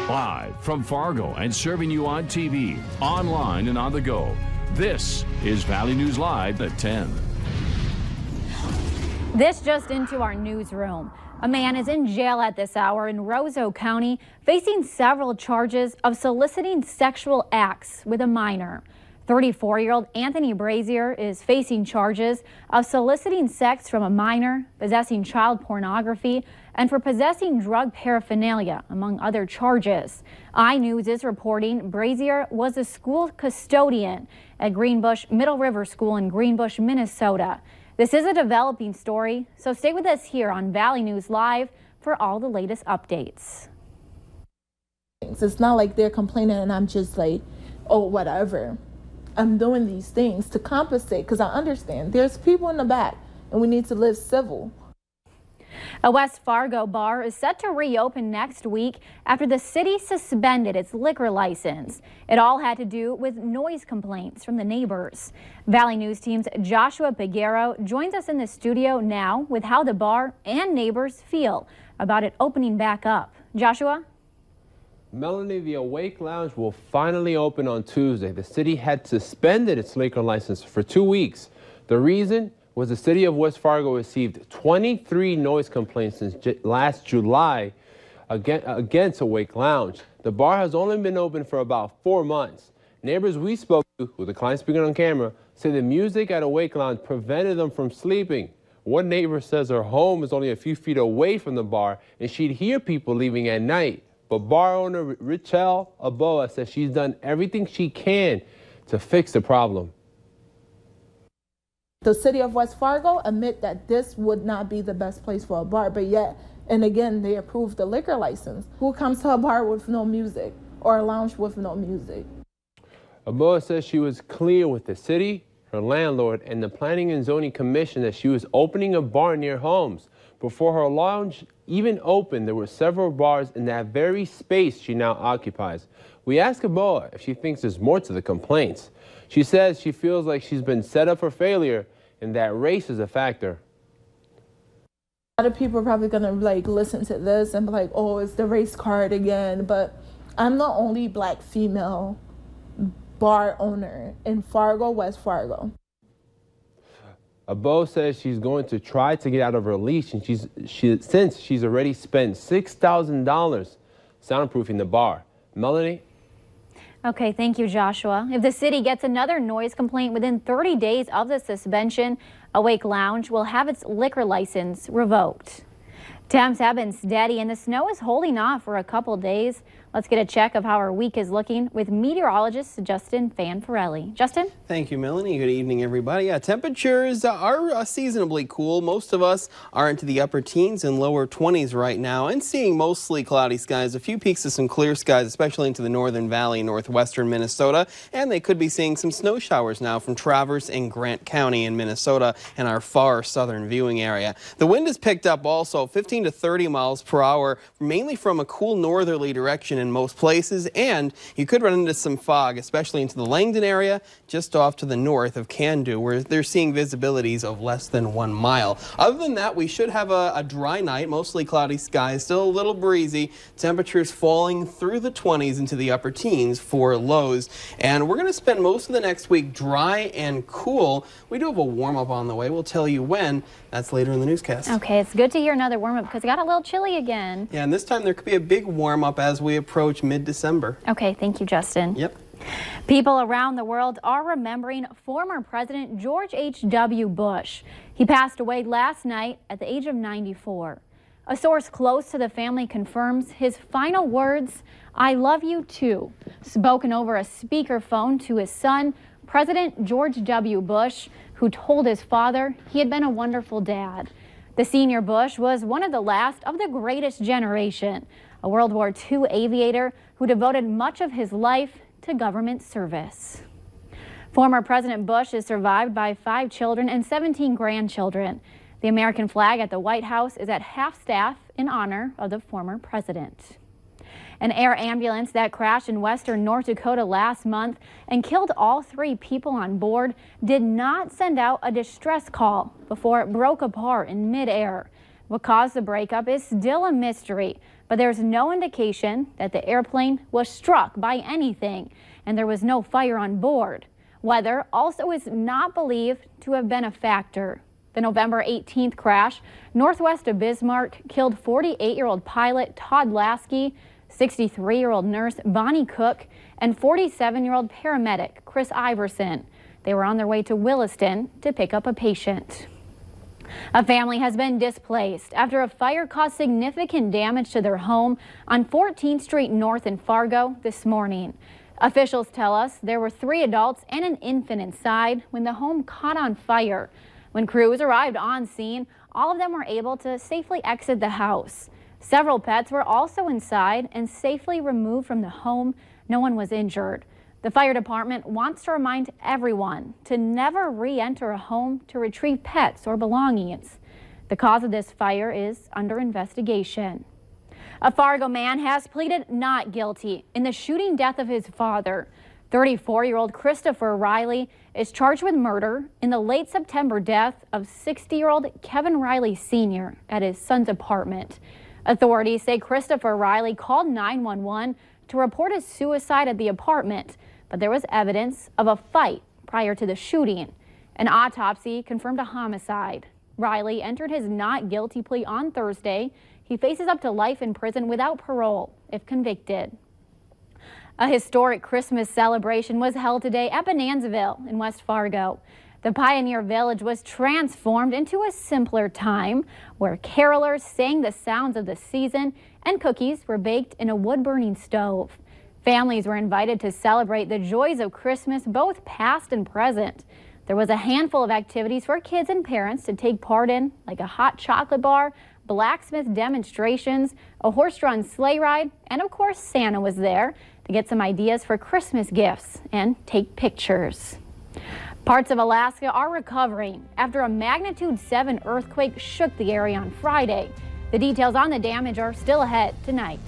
Live from Fargo and serving you on TV, online, and on the go. This is Valley News Live at 10. This just into our newsroom. A man is in jail at this hour in Roseau County, facing several charges of soliciting sexual acts with a minor. 34-year-old Anthony Brazier is facing charges of soliciting sex from a minor, possessing child pornography, and for possessing drug paraphernalia, among other charges. iNews is reporting Brazier was a school custodian at Greenbush Middle River School in Greenbush, Minnesota. This is a developing story, so stay with us here on Valley News Live for all the latest updates. It's not like they're complaining and I'm just like, oh, whatever. I'm doing these things to compensate because I understand there's people in the back and we need to live civil. A West Fargo bar is set to reopen next week after the city suspended its liquor license. It all had to do with noise complaints from the neighbors. Valley News Team's Joshua Peguero joins us in the studio now with how the bar and neighbors feel about it opening back up. Joshua? Melanie, the Awake Lounge will finally open on Tuesday. The city had suspended its liquor license for 2 weeks. The reason was the city of West Fargo received 23 noise complaints since last July against Awake Lounge. The bar has only been open for about 4 months. Neighbors we spoke to, with the client speaking on camera, say the music at Awake Lounge prevented them from sleeping. One neighbor says her home is only a few feet away from the bar and she'd hear people leaving at night. But bar owner Richelle Aboa says she's done everything she can to fix the problem. The city of West Fargo admit that this would not be the best place for a bar, but yet, and again, they approved the liquor license. Who comes to a bar with no music or a lounge with no music? Aboa says she was clear with the city, her landlord, and the Planning and Zoning Commission that she was opening a bar near homes. Before her lounge even opened, there were several bars in that very space she now occupies. We asked Aboa if she thinks there's more to the complaints. She says she feels like she's been set up for failure and that race is a factor. A lot of people are probably gonna listen to this and be like, oh, it's the race card again. But I'm the only black female bar owner in Fargo, West Fargo. Aboa says she's going to try to get out of her leash, and since she's already spent $6,000 soundproofing the bar. Melanie? Okay, thank you, Joshua. If the city gets another noise complaint within 30 days of the suspension, Awake Lounge will have its liquor license revoked. Temps have been steady and the snow is holding off for a couple days. Let's get a check of how our week is looking with meteorologist Justin Fanfarelli. Justin? Thank you, Melanie. Good evening, everybody. Temperatures are seasonably cool. Most of us are into the upper teens and lower 20s right now and seeing mostly cloudy skies. A few peaks of some clear skies, especially into the Northern Valley, northwestern Minnesota. And they could be seeing some snow showers now from Traverse and Grant County in Minnesota and our far southern viewing area. The wind has picked up also 15 to 30 miles per hour, mainly from a cool northerly direction in most places, and you could run into some fog, especially into the Langdon area, just off to the north of Candu, where they're seeing visibilities of less than 1 mile. Other than that, we should have a dry night, mostly cloudy skies, still a little breezy, temperatures falling through the 20s into the upper teens for lows, and we're going to spend most of the next week dry and cool. We do have a warm-up on the way. We'll tell you when. That's later in the newscast. Okay, it's good to hear another warm-up because it got a little chilly again. Yeah, and this time there could be a big warm-up as we approach mid-December. Okay, thank you, Justin. Yep. People around the world are remembering former President George H.W. Bush. He passed away last night at the age of 94. A source close to the family confirms his final words, "I love you too," spoken over a speakerphone to his son, President George W. Bush, who told his father he had been a wonderful dad. The senior Bush was one of the last of the greatest generation, a World War II aviator who devoted much of his life to government service. Former President Bush is survived by 5 children and 17 grandchildren. The American flag at the White House is at half-staff in honor of the former president. An air ambulance that crashed in western North Dakota last month and killed all 3 people on board did not send out a distress call before it broke apart in midair. What caused the breakup is still a mystery, but there's no indication that the airplane was struck by anything, and there was no fire on board. Weather also is not believed to have been a factor. The November 18th crash northwest of Bismarck killed 48-year-old pilot Todd Lasky, 63-year-old nurse Bonnie Cook, and 47-year-old paramedic Chris Iverson. They were on their way to Williston to pick up a patient. A family has been displaced after a fire caused significant damage to their home on 14th Street North in Fargo this morning. Officials tell us there were 3 adults and an infant inside when the home caught on fire. When crews arrived on scene, all of them were able to safely exit the house. Several pets were also inside and safely removed from the home. No one was injured. The fire department wants to remind everyone to never re-enter a home to retrieve pets or belongings. The cause of this fire is under investigation. A Fargo man has pleaded not guilty in the shooting death of his father. 34-year-old Christopher Riley is charged with murder in the late September death of 60-year-old Kevin Riley Sr. at his son's apartment. Authorities say Christopher Riley called 911 to report a suicide at the apartment, but there was evidence of a fight prior to the shooting. An autopsy confirmed a homicide. Riley entered his not guilty plea on Thursday. He faces up to life in prison without parole if convicted. A historic Christmas celebration was held today at Bonanzaville in West Fargo. The Pioneer Village was transformed into a simpler time where carolers sang the sounds of the season and cookies were baked in a wood-burning stove. Families were invited to celebrate the joys of Christmas, both past and present. There was a handful of activities for kids and parents to take part in, like a hot chocolate bar, blacksmith demonstrations, a horse-drawn sleigh ride, and of course Santa was there to get some ideas for Christmas gifts and take pictures. Parts of Alaska are recovering after a magnitude 7 earthquake shook the area on Friday. The details on the damage are still ahead tonight.